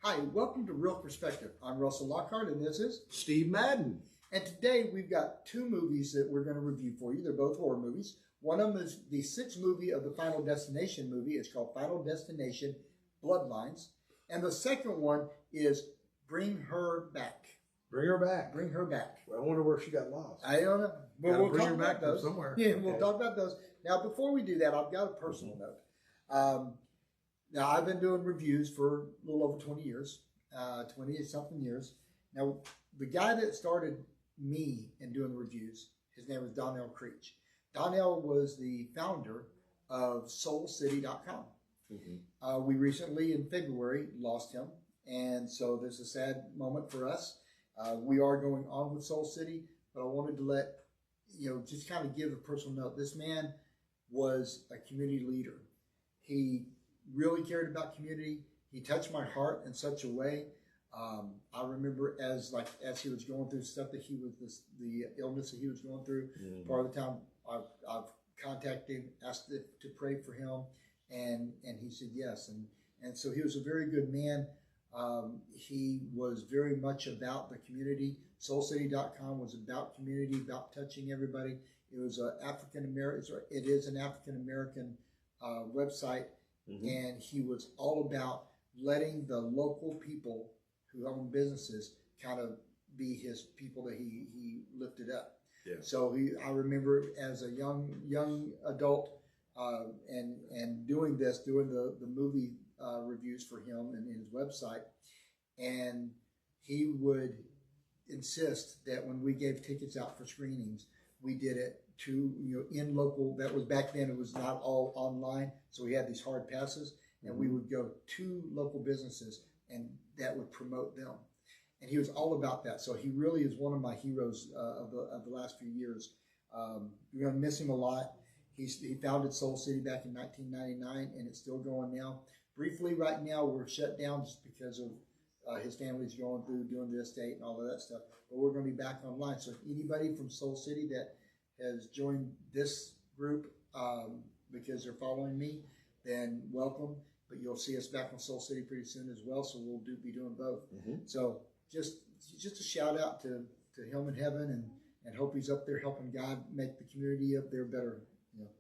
Hi, welcome to Real Perspective. I'm Russell Lockhart, and this is Steve Madden. And today we've got two movies that we're going to review for you. They're both horror movies. One of them is the sixth movie of the Final Destination movie. It's called Final Destination Bloodlines. And the second one is Bring Her Back. Bring her back. Bring Her Back. Well, I wonder where she got lost. I don't know. But we'll bring talk her about back from those. somewhere. Yeah, Okay. we'll talk about those. Now, before we do that, I've got a personal note. Now, I've been doing reviews for a little over 20 years, 20-something years. Now, the guy that started me in doing reviews, his name was Donnell Creech. Donnell was the founder of SoulCity.com. Mm-hmm. We recently, in February, lost him, and so there's a sad moment for us. We are going on with Soul City, but I wanted to let, just kind of give a personal note. This man was a community leader. He really cared about community. He touched my heart in such a way. I remember as he was going through stuff that the illness that he was going through. Mm-hmm. Part of the time, I've contacted him, asked to pray for him, and he said yes. And so he was a very good man. He was very much about the community. SoulCity.com was about community, about touching everybody. It was an African American. It is an African American website, mm-hmm. and he was all about letting the local people who own businesses kind of be his people that he lifted up. Yeah. So I remember as a young adult and doing the movie reviews for him and his website, and he would insist that when we gave tickets out for screenings, we did it to in local. That was back then. It was not all online, so we had these hard passes, and we would go to local businesses, and that would promote them. And he was all about that. So he really is one of my heroes of the last few years. We're going to miss him a lot. He founded Soul City back in 1999, and it's still going now. Briefly, right now, we're shut down just because of his family's going through doing the estate and all of that stuff. But we're going to be back online. So if anybody from Soul City that has joined this group because they're following me, then welcome. But you'll see us back on Soul City pretty soon as well. So we'll be doing both. Mm-hmm. So just a shout out to him in heaven, and hope he's up there helping God make the community up there better.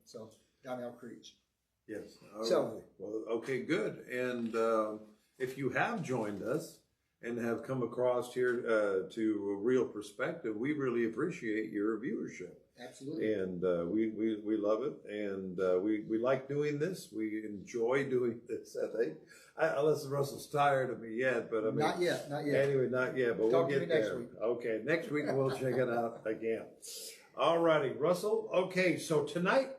So Donnell Creech. Yes. Well, okay, good. And if you have joined us and have come across here to a Real Perspective, we really appreciate your viewership. Absolutely. And we love it, and we like doing this. We enjoy doing this, I think. Unless Russell's tired of me yet, but I mean, not yet. Anyway, not yet, but we'll get there. Next week. Okay, next week we'll check it out again. All righty, Russell. Okay, so tonight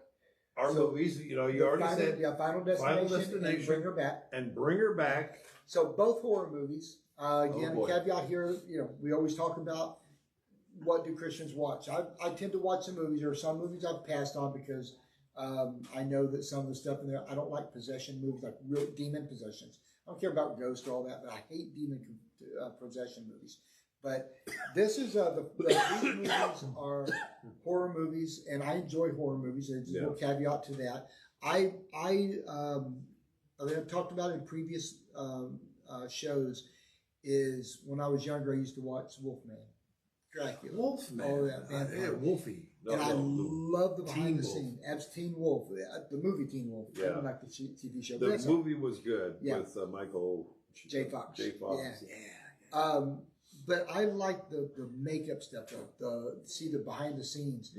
our movies, you already said, Final Destination, and Bring Her Back. And Bring Her Back. So both horror movies. Again, caveat here, we always talk about what do Christians watch. I tend to watch some movies. There are some movies I've passed on because I know that some of the stuff in there, I don't like possession movies, like real demon possessions. I don't care about ghosts or all that, but I hate demon possession movies. But this is these movies are horror movies, and I enjoy horror movies. There's a little caveat to that. I've talked about in previous shows. Is when I was younger, I used to watch Wolfman. Dracula. Wolfman. Oh, yeah. Wolfie. And I love the behind the scenes. As Teen Wolf. The movie Teen Wolf. Yeah. I don't like the TV show. The movie was good with Michael J. Fox. Yeah. But I like the makeup stuff, see the behind the scenes,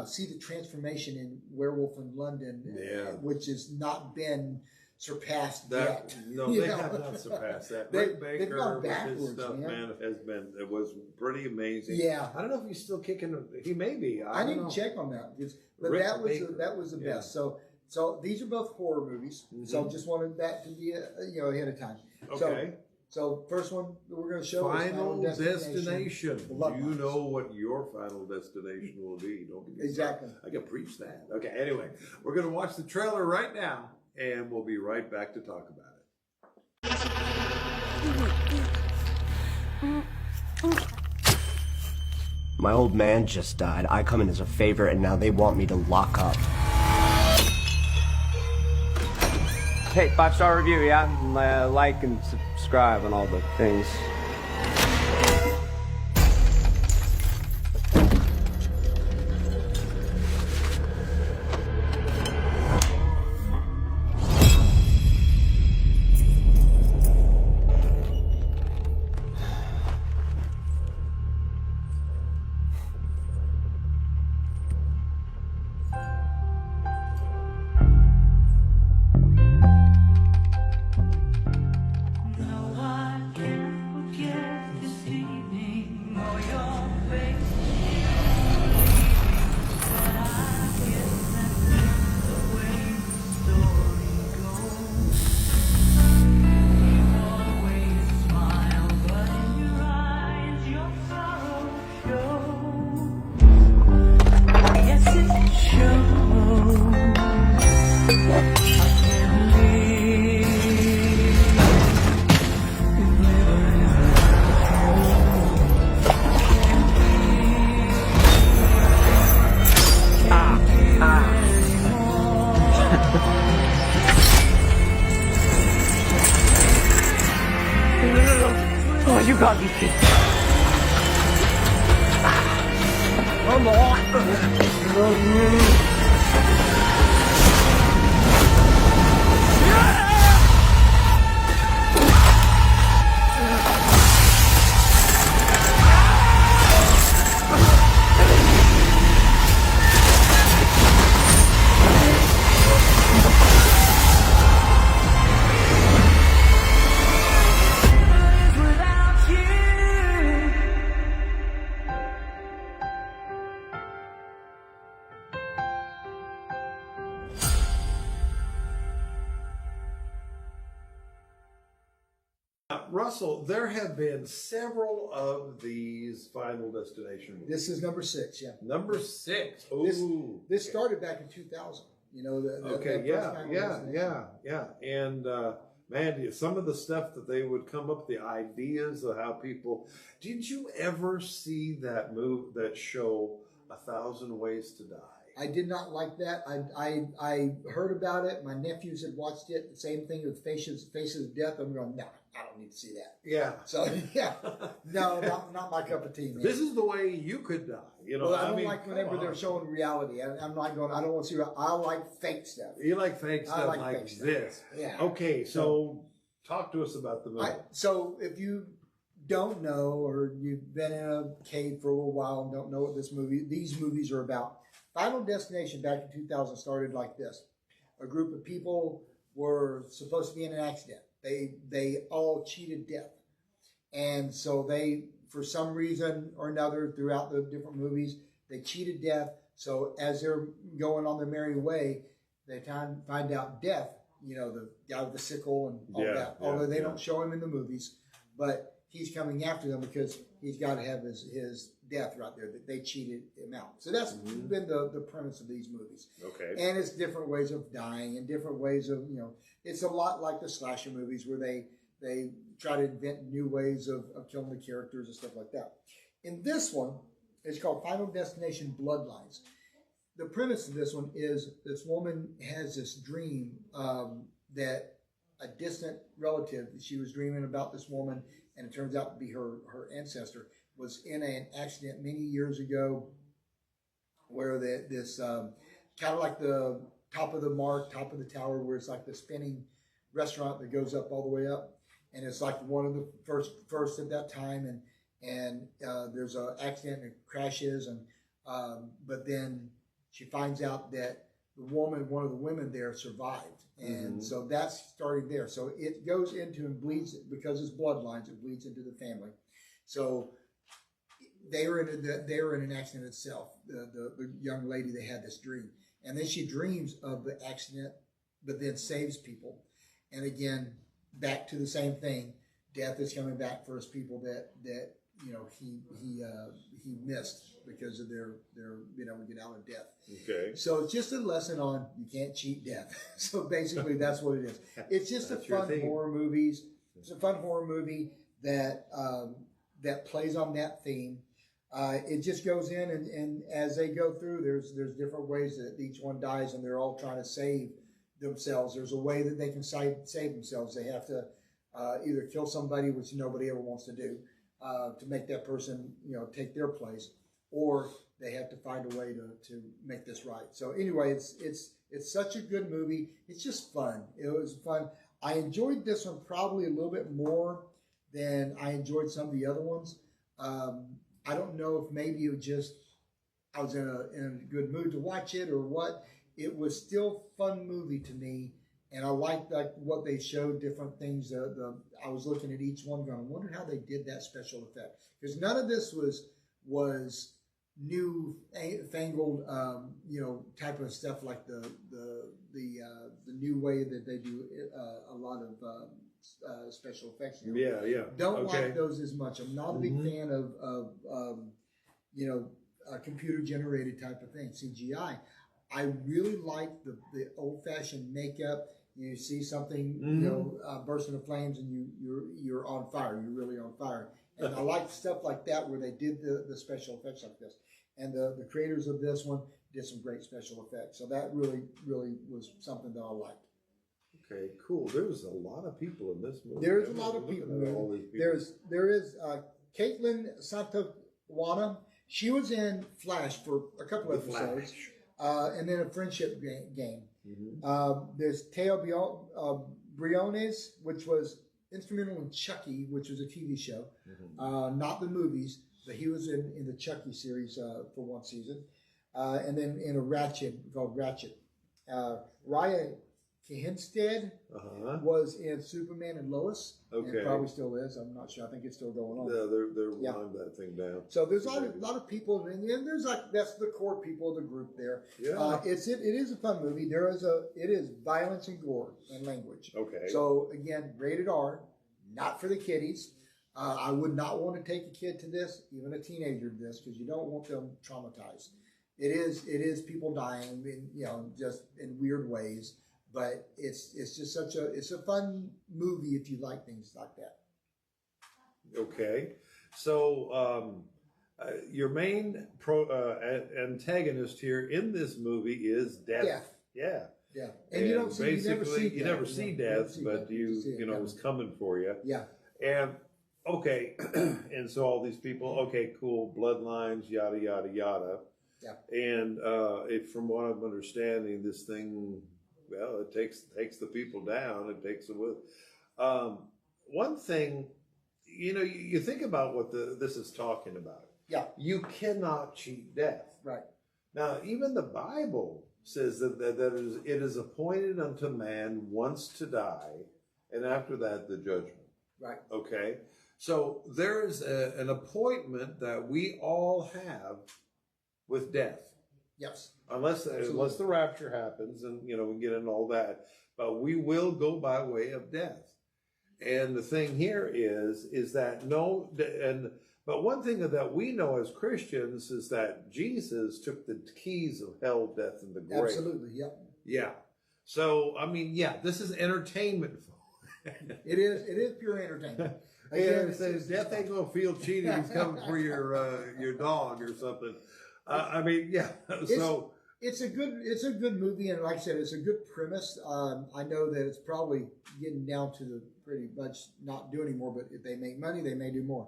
see the transformation in Werewolf in London, which has not been surpassed yet. No, they have not surpassed that. Rick Baker with his stuff, man, it was pretty amazing. Yeah. I don't know if he's still kicking. He may be. I didn't check on that, but that was the best. So these are both horror movies. Mm-hmm. So just wanted that to be ahead of time. Okay. So first one that we're going to show Final is Destination. You know what your Final Destination will be. Don't get me exactly. I can preach that. Okay. Anyway, we're going to watch the trailer right now, and we'll be right back to talk about it. My old man just died. I come in as a favor, and now they want me to lock up. Hey, 5-star review, yeah? Like and subscribe and all the things. Oh, you got me. Come on. Russell, there have been several of these Final Destination movies. This is number 6, yeah. Number 6. This started back in 2000. You know, yeah. And man, some of the stuff that they would come up, the ideas of how people. Did you ever see that show, 1,000 Ways to Die? I did not like that. I heard about it. My nephews had watched it. The same thing with Faces of Death. I'm going, no, I don't need to see that. Yeah. So yeah, no, not my cup of tea, man. This is the way you could die. You know, well, I don't like whenever they're showing reality. I'm not going. I don't want to see. I like fake stuff. You like fake stuff like fake this. Stuff. Yeah. Okay, so talk to us about the movie. So if you don't know, or you've been in a cave for a little while and don't know what these movies are about. Final Destination back in 2000 started like this. A group of people were supposed to be in an accident. They all cheated death. And so they, for some reason or another, throughout the different movies, they cheated death. So as they're going on their merry way, they find out death, you know, the guy with the sickle and all that. Although they don't show him in the movies, but he's coming after them because he's got to have his death right there, that they cheated him out. So that's been the premise of these movies. Okay. And it's different ways of dying and different ways of, you know, it's a lot like the slasher movies where they try to invent new ways of killing the characters and stuff like that. In this one, it's called Final Destination Bloodlines. The premise of this one is this woman has this dream that a distant relative, she was dreaming about this woman, and it turns out to be her ancestor, was in an accident many years ago where this kind of like the top of the tower, where it's like the spinning restaurant that goes up all the way up. And it's like one of the first at that time. And there's an accident and it crashes. But then she finds out that one of the women there survived. And so that's starting there. So it goes into and bleeds, because it's bloodlines, it bleeds into the family. So they were in an accident itself. The young lady, they had this dream. And then she dreams of the accident, but then saves people. And again, back to the same thing. Death is coming back for his people that you know he missed because of their being able to get out of death. Okay. So it's just a lesson on you can't cheat death. So basically, that's what it is. It's just a fun horror movie. It's a fun horror movie that plays on that theme. It just goes in, and as they go through, there's different ways that each one dies, and they're all trying to save themselves. There's a way that they can save themselves. They have to either kill somebody, which nobody ever wants to do, to make that person, take their place, or they have to find a way to make this right. So anyway, it's such a good movie. It's just fun. It was fun. I enjoyed this one probably a little bit more than I enjoyed some of the other ones. I don't know if maybe it was just I was in a good mood to watch it or what. It was still a fun movie to me, and I liked what they showed, different things. I was looking at each one going, I wonder how they did that special effect, because none of this was new fangled type of stuff like the new way that they do a lot of special effects. Yeah. Don't like those as much. I'm not a big fan of computer generated type of thing, CGI. I really like the old fashioned makeup. You see something, burst into flames, and you're on fire. You're really on fire. And I like stuff like that where they did the special effects like this. And the creators of this one did some great special effects. So that really, really was something that I liked. Okay, cool. There was a lot of people in this movie. There's a lot of people. There is Caitlin Santawana. She was in Flash for a couple of episodes. And then a friendship game. There's Teo Briones, which was instrumental in Chucky, which was a TV show, not the movies, but he was in the Chucky series for one season. And then in a Ratchet called Ratchet. Raya Kehinstead was in Superman and Lois. Okay. And probably still is. I'm not sure. I think it's still going on. Yeah, they're winding that thing down. So there's a lot of people, and there's that's the core people of the group there. Yeah. It is a fun movie. It is violence and gore and language. Okay. So again, rated R, not for the kiddies. I would not want to take a kid to this, even a teenager to this, because you don't want them traumatized. It is people dying, just in weird ways. But it's just it's a fun movie if you like things like that. Okay, so your main antagonist here in this movie is Death. Yeah. And you don't see, you never see Death, but it's coming for you. Yeah. And okay, and so all these people, okay, cool, Bloodlines, yada yada yada. Yeah. And from what I'm understanding, this thing. Well, it takes the people down. It takes them with. One thing, you think about what this is talking about. Yeah. You cannot cheat death. Right. Now, even the Bible says that it is appointed unto man once to die, and after that, the judgment. Right. Okay? So there is an appointment that we all have with death. Yes. Unless the rapture happens and, we get into all that. But we will go by way of death. And the thing here is that but one thing that we know as Christians is that Jesus took the keys of hell, death, and the grave. Absolutely, yep. Yeah. So, this is entertainment. It is pure entertainment. Again, it says death ain't going to feel cheating. He's coming for your dog or something. It's a good movie, and like I said, it's a good premise. I know that it's probably getting down to the pretty much not do anymore, but if they make money, they may do more.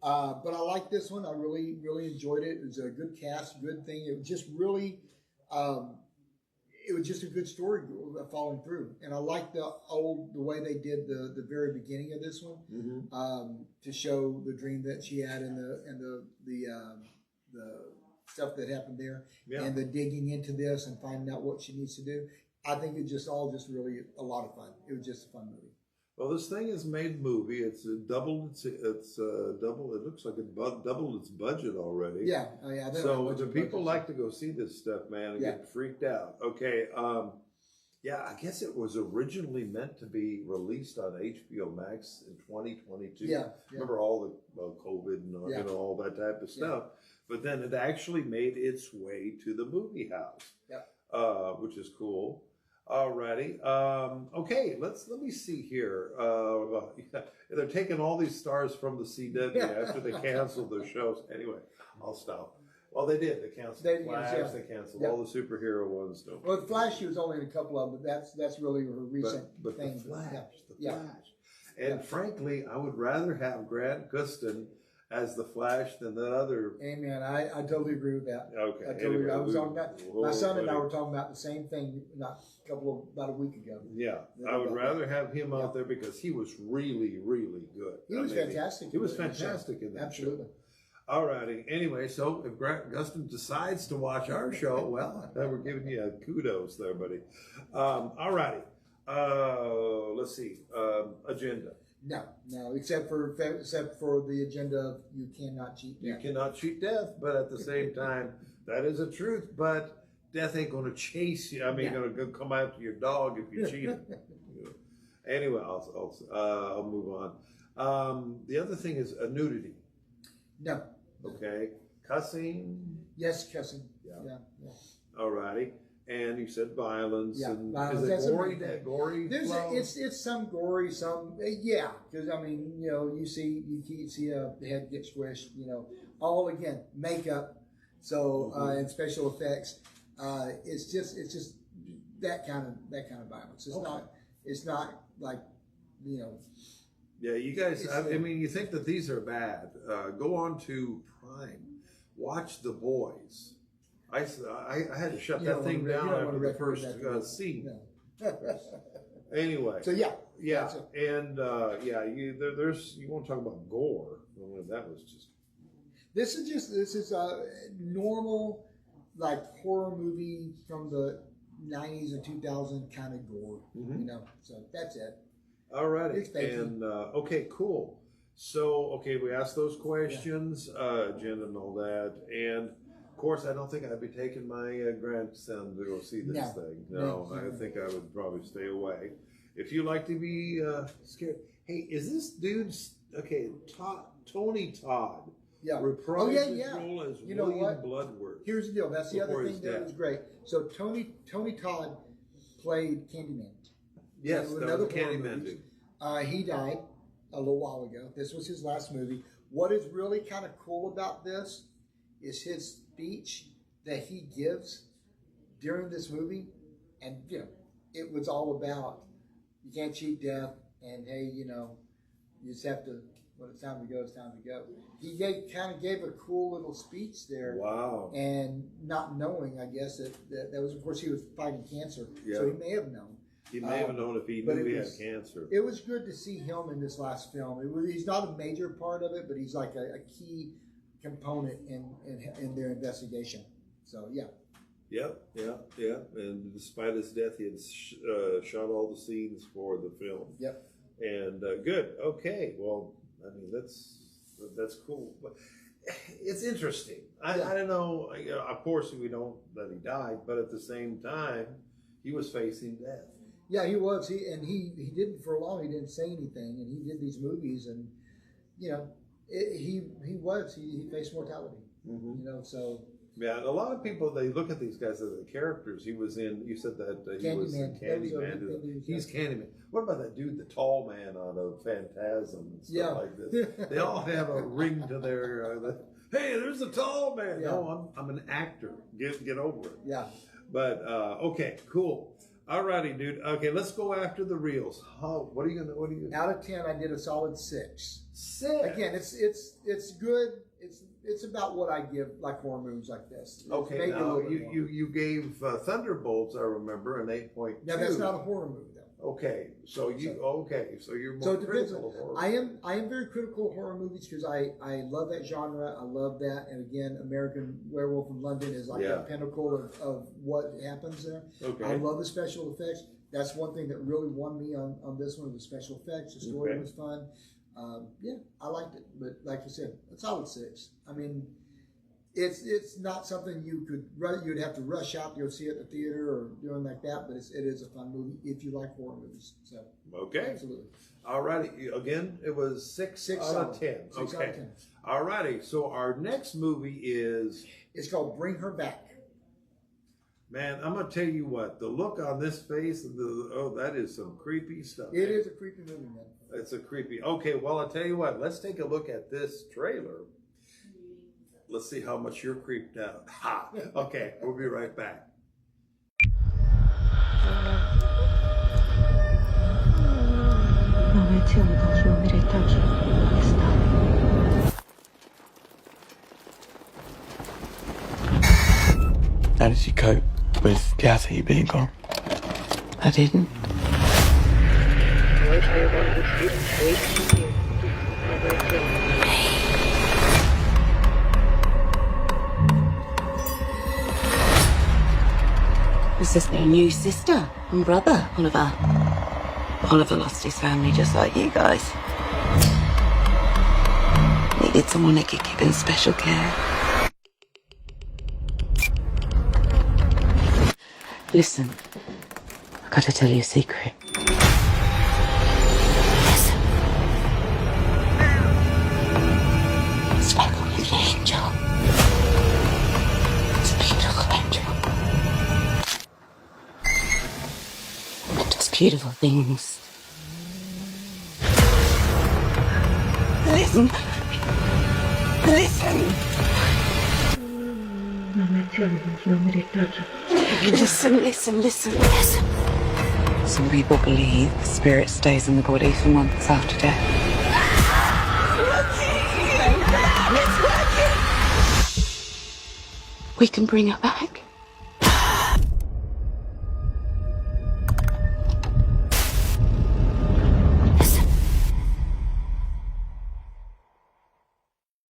But I like this one. I really, really enjoyed it. It was a good cast, good thing. It was just really, it was just a good story following through. And I like the way they did the very beginning of this one, to show the dream that she had and the stuff that happened there, and the digging into this and finding out what she needs to do. I think it just really a lot of fun. It was just a fun movie. Well, this thing is made movie. It's doubled. It's double. It looks like it doubled its budget already. Yeah. So the people like to go see this stuff, man, and get freaked out. Okay. I guess it was originally meant to be released on HBO Max in 2022. Yeah. Remember all the COVID and all that type of stuff. Yeah. But then it actually made its way to the movie house. Yeah. Which is cool. Alrighty. Okay, let me see here. They're taking all these stars from the CW after they canceled their shows. Anyway, I'll stop. Well, they did. They canceled They- the Flash. yeah. They canceled Yeah. all the superhero ones. No. Well, the Flash, she was only in a couple of them, but that's really her recent But thing. the Flash, the Yeah. Flash. And frankly, I would rather have Grant Gustin as the Flash than the other. Amen. I totally agree with that. Okay. I totally agree. I was anyway, on that. whoa, My son and I buddy. were talking about the same thing about a week ago. Yeah, Yeah, I would about rather have him Yeah. out there because he was really, really good. He was fantastic. He was in that show. fantastic in that Absolutely. show. All righty. Anyway, so if Grant Gustin decides to watch our show, well, we're giving you a kudos there, buddy. All righty. Let's see. Agenda. No, except for the agenda of you cannot cheat. You death. cannot cheat death, but at the same time, that is a truth. But death ain't going to chase you. I mean, Yeah. going to come after your dog if you cheat him. Anyway, I'll move on. The other thing is nudity. No. Okay, cussing. Yes, cussing. Yeah. Yeah. All righty. And you said violence. Yeah, And violence, is that's it a gory? big thing. Gory? There's flow? it's some gory, some yeah. Because I mean, you see a head get squished. All again makeup. So and special effects. It's just that kind of violence. It's not like Yeah, you guys. I It's, mean, you think that these are bad? Go on to Prime. Watch The Boys. I had to shut You that don't thing wanna- you down don't after wanna the recommend first that to scene. no. Anyway, So yeah. yeah, that's it. and there's you want to talk about gore? Well, that was just This is a normal like horror movie from the 90s and 2000 kind of gore. So that's it. all righty. It's basic. And okay, cool. So we asked those questions, agenda and all that, and of course, I don't think I'd be taking my grandson to go see this No. thing. No. I think I would probably stay away. If you like to be scared, hey, is this dude's Tony Todd? Yeah. Reprised yeah, his yeah. role as You know William what? Bloodworth. Here's the deal. That's the Before other his thing that death. was great. So Tony Todd played Candyman. Yes, in that another was horror Candyman movies. dude. He died a little while ago. This was his last movie. What is really kind of cool about this is his speech that he gives during this movie, and it was all about you can't cheat death, and hey, you just have to. When it's time to go, it's time to go. He kind of gave a cool little speech there. Wow. And not knowing, I guess, that was, of course, he was fighting cancer. Yeah. So he may have known. He may have known if he but knew it he was- had cancer. It was good to see him in this last film. He's not a major part of it, but he's like a key component in their investigation. So, yeah. Yeah. And despite his death, he had shot all the scenes for the film. Yep. And good. Okay. Well, I mean, that's cool. But it's interesting. I don't know. Of course, we know that he died, but at the same time, he was facing death. Yeah, he was. He didn't for long. He didn't say anything, and he did these movies, and he faced mortality. Mm-hmm. So Yeah, and a lot of people, they look at these guys as the characters. He was in, you said that he was in Candyman. That was a big Candyman. thing, He's Candyman. What about that dude, the tall man out of Phantasm and stuff like this? They all have a ring to their, hey, there's the tall man. Yeah. No, I'm an actor. Get over it. yeah. But, okay, cool. Alrighty, dude. Okay, let's go after the reels. What are you gonna, Out of 10, I did a solid 6. 6? Again, it's good. It's about what I give like horror movies like this. It's Okay, maybe a now little bit more. you gave Thunderbolts, I remember, an 8.2. Now that's not a horror movie though. Okay, so you're more So it depends critical of horror. I am very critical of horror movies because I love that genre. I love that, and again, American Werewolf in London is like Yeah. a pinnacle of what happens there. Okay. I love the special effects. That's one thing that really won me on this one, the special effects. The story Okay. was fun. Yeah, I liked it, but like you said, a solid 6. I mean, it's not something you'd have to rush out to go see it at the theater or doing like that, but it is a fun movie if you like horror movies. So Okay. absolutely. Alrighty. Again, it was 6 out solid. of 10. 6 out Okay. of 10. Alrighty. So our next movie is, It's called Bring Her Back. man, I'm gonna tell you what, the look on this face, that is some creepy stuff. It is a creepy movie, man. It's a creepy. Okay, well, I'll tell you what. Let's take a look at this trailer. let's see how much you're creeped out. Ha! Okay, we'll be right back. How did you cope with Kathy being gone? I didn't. This is their new sister and brother, Oliver. Oliver lost his family just like you guys. Needed someone that could keep in special care. Listen, I gotta tell you a secret. Listen. Sparkle with the angel. It's a beautiful angel. It does beautiful things. Listen. Listen. Listen. Some people believe the spirit stays in the body for months after death. We can bring her back.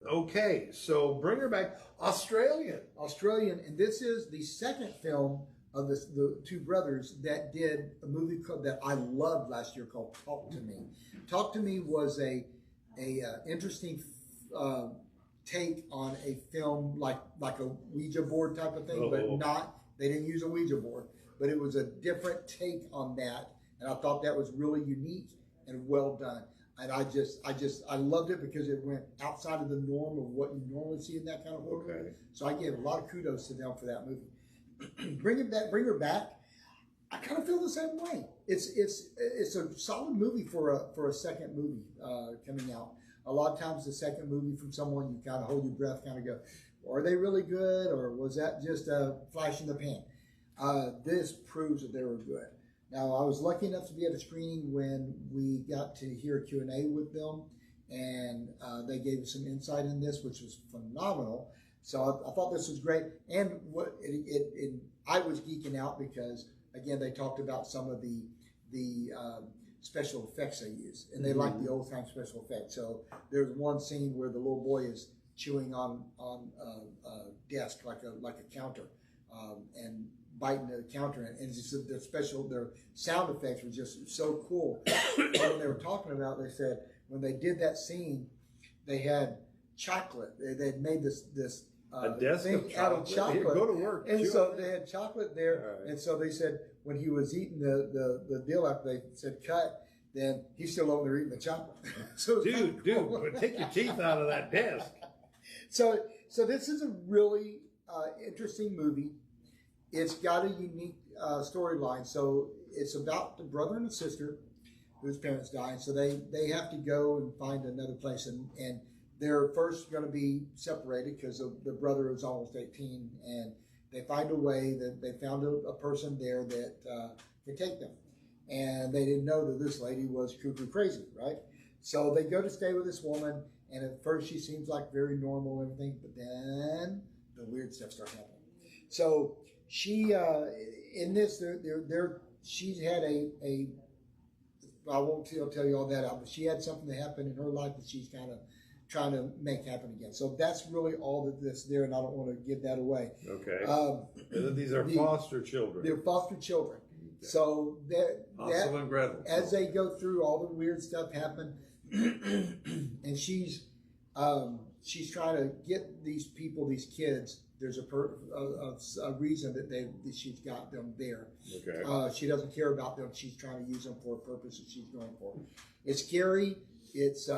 Okay, so bring her back. Australian, and this is the second film of the two brothers that did a movie that I loved last year called Talk to Me. Talk to Me was a interesting take on a film like a Ouija board type of thing, but they didn't use a Ouija board, but it was a different take on that, and I thought that was really unique and well done. And I loved it because it went outside of the norm of what you normally see in that kind of movie. Okay. So I gave a lot of kudos to them for that movie. Bring her back. I kind of feel the same way. It's a solid movie for a second movie coming out. A lot of times the second movie from someone, you kind of hold your breath, kind of go, are they really good, or was that just a flash in the pan? This proves that they were good. Now, I was lucky enough to be at a screening when we got to hear a Q&A with them, and they gave us some insight in this, which was phenomenal. So I thought this was great. And I was geeking out because, again, they talked about some of the special effects they use, and they like the old-time special effects. So there's one scene where the little boy is chewing on a desk like a counter, and biting the counter, and it's just their sound effects were just so cool. And when they were talking about, they said when they did that scene, they had chocolate. They had made this a desk thing out of chocolate. Here, go to work. And so they had chocolate there, and so they said when he was eating the deal after they said cut, then he's still over there eating the chocolate. So dude, but take your teeth out of that desk. So this is a really interesting movie. It's got a unique storyline. So it's about the brother and the sister whose parents died. So they have to go and find another place. And they're first going to be separated because the brother is almost 18. And they find a way that they found a person there that can take them. And they didn't know that this lady was cuckoo crazy, right? So they go to stay with this woman. And at first she seems like very normal and everything. But then the weird stuff starts happening. So she, in this, she's had I won't tell you all that out, but she had something that happened in her life that she's kind of trying to make happen again. So that's really all that's there, and I don't want to give that away. Okay. These are foster children. They're foster children. Okay. So Hansel and Gretel. As they go through, all the weird stuff happen, and she's trying to get these people, these kids. There's a reason that she's got them there. Okay. She doesn't care about them. She's trying to use them for a purpose that she's going for. It's scary. It's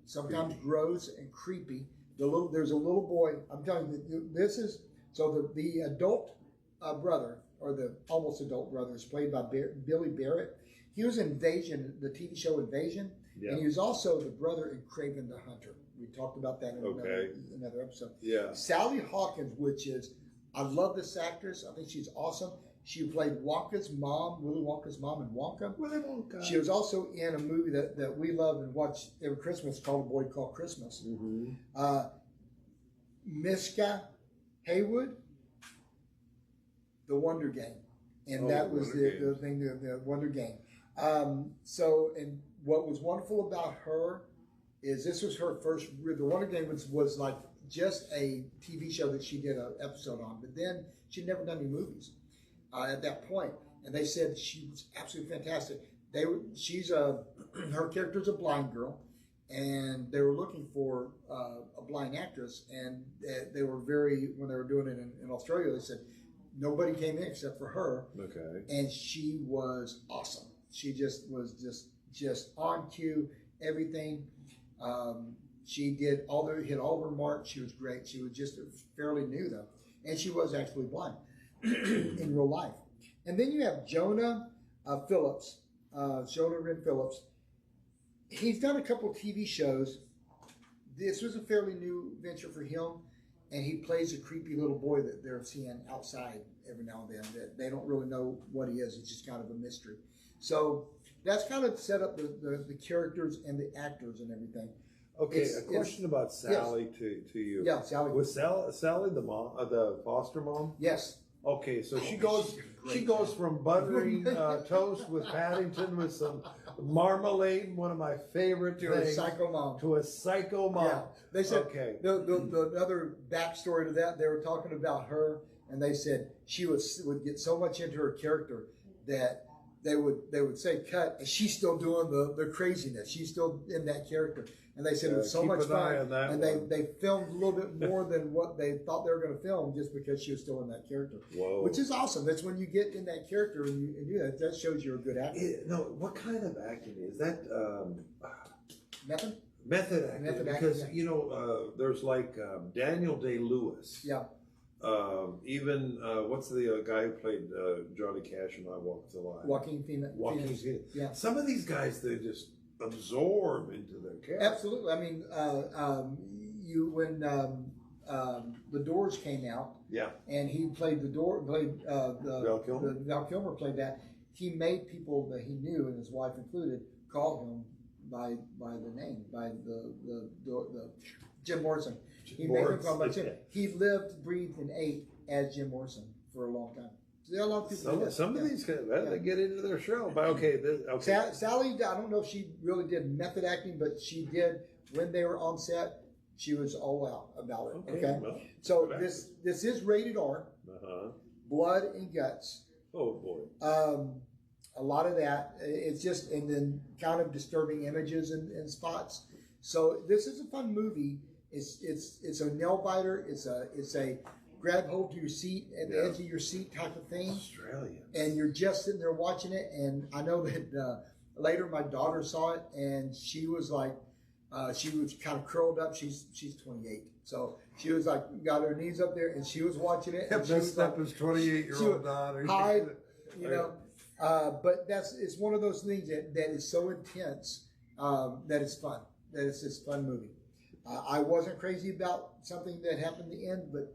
sometimes gross and creepy. There's a little boy. I'm telling you, this is the adult brother, or the almost adult brother, is played by Billy Barrett. He was in Invasion, the TV show Invasion, and he was also the brother in Kraven the Hunter. We talked about that in another episode. Yeah. Sally Hawkins, which is, I love this actress. I think she's awesome. She played Wonka's mom, Willy Wonka's mom in Wonka. Willy Wonka. She was also in a movie that we love and watch every Christmas called A Boy Called Christmas. Miska Haywood, The Wonder Game. And that was the thing, the Wonder Game. So, and what was wonderful about her is this was her first, the Wonder Game was like just a TV show that she did an episode on, but then she'd never done any movies at that point. And they said she was absolutely fantastic. Her character's a blind girl, and they were looking for a blind actress, and they were when they were doing it in Australia, they said nobody came in except for her. Okay. And she was awesome. She was just on cue, everything. She hit all of her marks. She was great. She was just fairly new though, and she was actually blind in real life. And then you have Jonah Phillips, Jonah Wren Phillips. He's done a couple TV shows. This was a fairly new venture for him, and he plays a creepy little boy that they're seeing outside every now and then. That they don't really know what he is. It's just kind of a mystery. So that's kind of set up the characters and the actors and everything. Okay, a question about Sally to you. Yeah, Sally. Was Sally the mom, the foster mom? Yes. Okay, so she goes from buttering toast with Paddington with some marmalade, one of my favorite To things, a psycho mom. to a psycho mom. Yeah. They said okay. the other backstory to that, they were talking about her, and they said she would get so much into her character that they would say cut, and she's still doing the craziness. She's still in that character. And they said it was so much fun, and they filmed a little bit more than what they thought they were going to film just because she was still in that character. Whoa. Which is awesome. That's when you get in that character and you do that. That shows you're a good actor. No, what kind of acting is that? Method? Method acting. Method because acting, you know, there's like Daniel Day-Lewis. Yeah. Even what's the guy who played Johnny Cash in I Walk the Line? Joaquin Phoenix. Yeah. Some of these guys, they just absorb into their character. Absolutely. I mean, when The Doors came out, yeah, and he played Val Kilmer. Val Kilmer played that. He made people that he knew, and his wife included, call him by the name, by the Jim Morrison. He made him call by Jim. He lived, breathed, and ate as Jim Morrison for a long time. So there are a lot of people. Some of these guys, they get into their show. But okay. Sally, I don't know if she really did method acting, but she did when they were on set. She was all out about it. Okay. Well, so this is rated R. Blood and guts. Oh boy. A lot of that. It's just, and then kind of disturbing images and spots. So this is a fun movie. It's a nail biter. It's a grab hold to your seat at the edge of your seat type of thing. Australian. And you're just sitting there watching it. And I know that later my daughter saw it, and she was like, she was kind of curled up. She's 28, so she was like got her knees up there, and she was watching it. And messed up his 28-year-old daughter. Hide, you know. But it's one of those things that is so intense that it's fun. That it's this fun movie. I wasn't crazy about something that happened at the end, but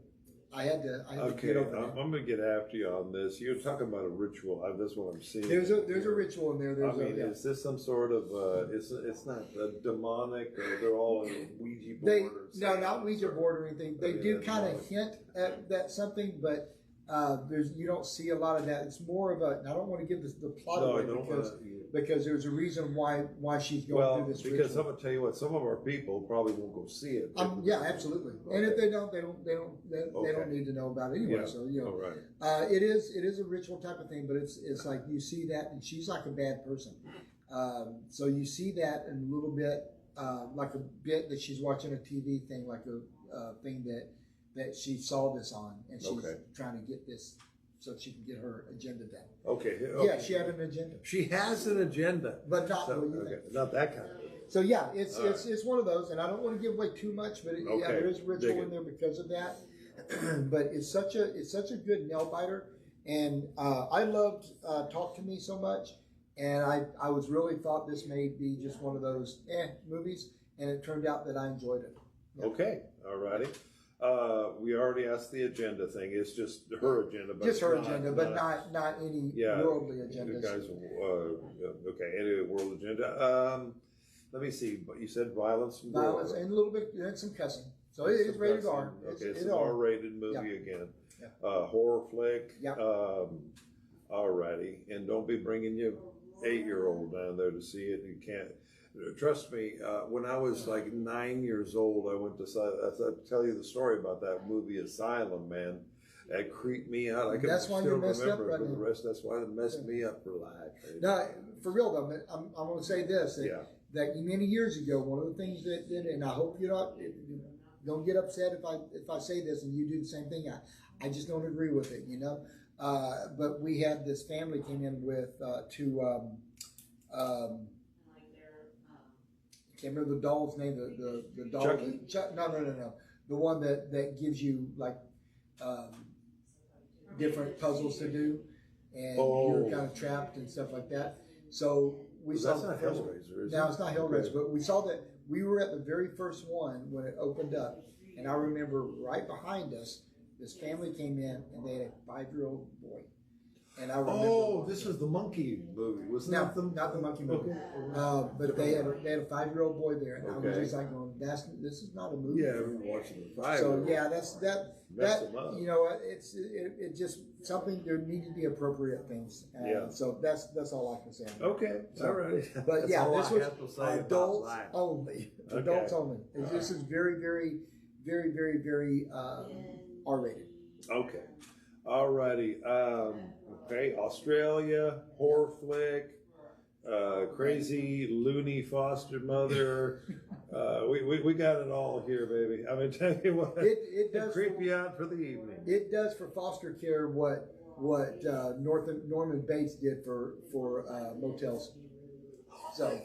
I had to get over that. I'm going to get after you on this. You're talking about a ritual. That's what I'm seeing. There's a ritual in there. Is this some sort of? It's not demonic. Or they're all in Ouija board. No, not Ouija board or anything. They do kind of hint at that something, but you don't see a lot of that. It's more of a. I don't want to give the plot away because there's a reason why she's going through this ritual. Because I'm gonna tell you what, some of our people probably won't go see it. Yeah, absolutely. Okay. And if they don't need to know about it anyway. Yeah. So right. It is a ritual type of thing, but it's like you see that, and she's like a bad person. So you see that in a little bit, like a bit that she's watching a TV thing, like a thing that she saw this on, and she's trying to get this so she can get her agenda done. Okay. Yeah, she had an agenda. She has an agenda, but not not that kind of. So yeah, it's one of those, and I don't want to give away too much, but there is ritual in there because of that. But it's such a good nail biter, and I loved Talk to Me so much And I was really thought this may be just one of those movies, and it turned out that I enjoyed it. Yeah. Okay, all righty. We already asked the agenda thing. It's just her agenda, but Just her agenda, but not any worldly You agendas. guys, okay, any world agenda. Let me see. But you said violence and gore. Violence and a little bit and some cussing. So it is rated R. Okay, it's an R-rated movie again. Yeah. Horror flick. Yep. Alrighty, and don't be bringing your 8-year-old down there to see it. You can't. Trust me. When I was like 9 years old, I went to. I'll tell you the story about that movie Asylum. Man, that creeped me out. I can That's why still you're messed up remember right for the now. rest. That's why it messed me up for life. No, for real though, I'm going to say this. That many years ago, one of the things that did, and I hope you don't get upset if I say this and you do the same thing. I just don't agree with it, you know. But we had this family came in with two. I can't remember the doll's name. The doll. Chucky? No. The one that gives you like different puzzles to do, and you're kind of trapped and stuff like that. So we saw. That's not Hellraiser, is it? No, it's not Hellraiser. But we saw that we were at the very first one when it opened up, and I remember right behind us, this family came in and they had a 5-year-old boy. And I remember. Oh, this was the monkey movie, wasn't it? Not the monkey movie. But they had a 5-year-old boy there, and I was just like going, this is not a movie. Yeah, I remember watching the 5. So yeah, that them up. you know, it just something there need to be appropriate things. So that's all I can say. Okay, all right. But yeah, all this I was have to say about adults life. only. Okay. Adults only. This is very, very, very, very, very R-rated. Okay, all righty. Okay, Australia horror flick. Crazy loony foster mother. We got it all here, baby. I mean, tell you what, It does creep you out for the evening. It does for foster care what Norman Bates did for motels. So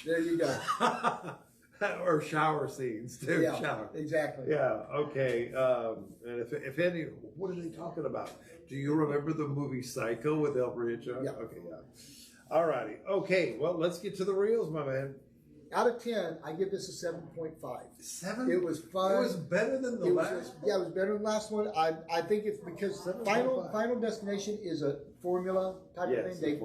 there you go. Or shower scenes too. Yeah, shower. exactly. Yeah. Okay. And if any, what are they talking about? Do you remember the movie Psycho with Alfred Hitchcock? Yeah. Okay. Yeah. All righty. Okay. Well, let's get to the reels, my man. Out of 10, I give this a 7.5. 7? It was fun. It was better than the last. Yeah, it was better than the last one. I think it's because Final Destination is a formula type of thing.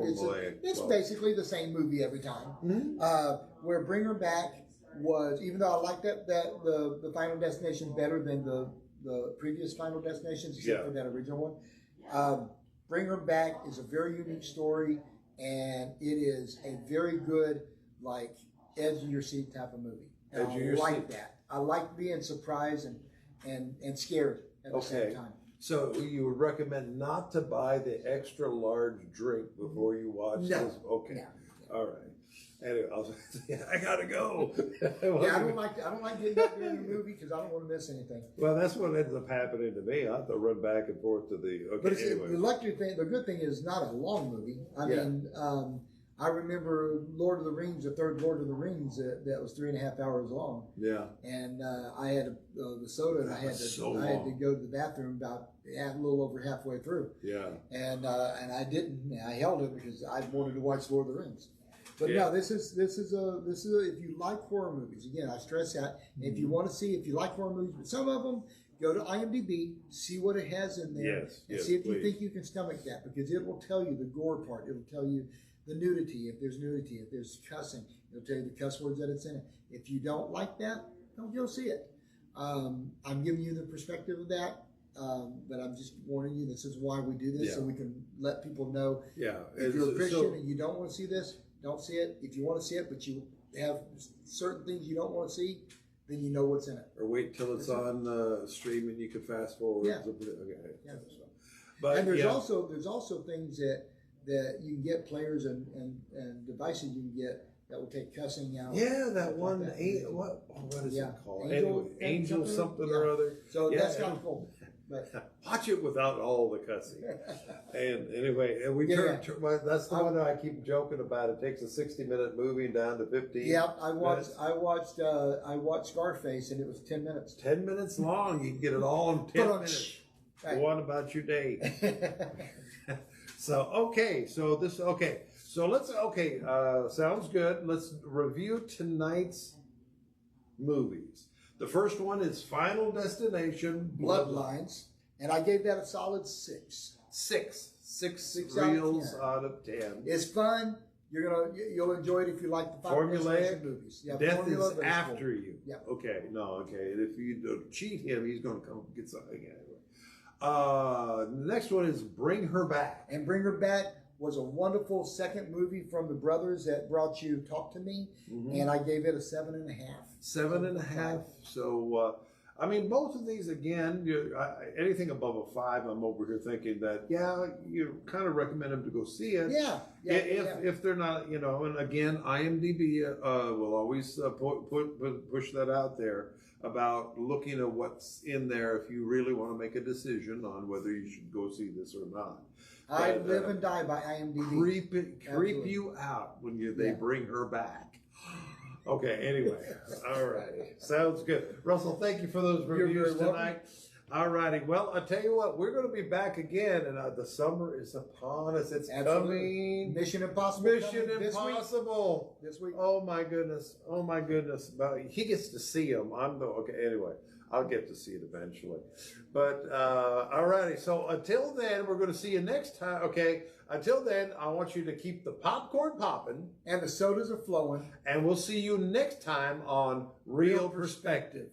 It's basically the same movie every time. Mm-hmm. Where Bring Her Back was, even though I like the Final Destination better than the previous Final Destinations, except for that original one. Bring Her Back is a very unique story, and it is a very good, like, edge of your seat type of movie. And I like that. I like being surprised and scared at the same time. So you would recommend not to buy the extra large drink before you watch this? Okay. No. All right. Anyway, I gotta go. I don't like getting up during the movie because I don't want to miss anything. Well, that's what ends up happening to me. I have to run back and forth to the. Okay, but anyway. the good thing is not a long movie. I mean, I remember Lord of the Rings, the third Lord of the Rings, that was 3.5 hours long. Yeah. And I had the soda, and I had to go to the bathroom about a little over halfway through. Yeah. And I didn't. I held it because I wanted to watch Lord of the Rings. But no, this is if you like horror movies, again, I stress that. If you want to see, if you like horror movies, but some of them, go to IMDb, see what it has in there, and see if you think you can stomach that, because it will tell you the gore part. It'll tell you the nudity, if there's cussing. It'll tell you the cuss words that it's in it. If you don't like that, don't go see it. I'm giving you the perspective of that, but I'm just warning you, this is why we do this, so we can let people know. Yeah. If you're a Christian and you don't want to see this, don't see it. If you want to see it, but you have certain things you don't want to see, then you know what's in it. Or wait till it's on stream and you can fast forward. Yeah. Okay. Yeah. But and there's also things that you can get, players and devices you can get that will take cussing out. Yeah, that one. What is it called? Angel something or other. So that's kind of cool. But watch it without all the cussing. And anyway, and that's the one that I keep joking about. It takes a 60-minute movie down to 15. Yeah, I watched Scarface, and it was 10 minutes. 10 minutes long. You can get it all in 10 minutes. Right. Go on about your day. So So sounds good. Let's review tonight's movies. The first one is Final Destination Bloodlines, and I gave that a solid 6. Six out of reels 10. out of 10. It's fun. You'll enjoy it if you like the Final Formulaic. Destination movies. Yeah, Death formula, is but it's after cool. you. Yeah. Okay. If you cheat him, he's going to come get something anyway. The next one is Bring Her Back. And Bring Her Back was a wonderful second movie from the brothers that brought you Talk to Me, and I gave it a 7.5. 7.5. So, both of these, again, anything above a 5, I'm over here thinking that, you kind of recommend them to go see it. Yeah. If they're not, and again, IMDb will always push that out there about looking at what's in there if you really want to make a decision on whether you should go see this or not. I live and die by IMDb. Creep you out when they bring her back. Okay, anyway. All righty. Sounds good. Russell, thank you for those reviews tonight. All righty. Well, I'll tell you what, we're going to be back again, and the summer is upon us. It's coming. Mission Impossible. Mission Impossible. This week. Oh, my goodness. He gets to see them. Anyway. I'll get to see it eventually. But, all righty. So until then, we're going to see you next time. Okay. Until then, I want you to keep the popcorn popping. And the sodas are flowing. And we'll see you next time on Real Perspective.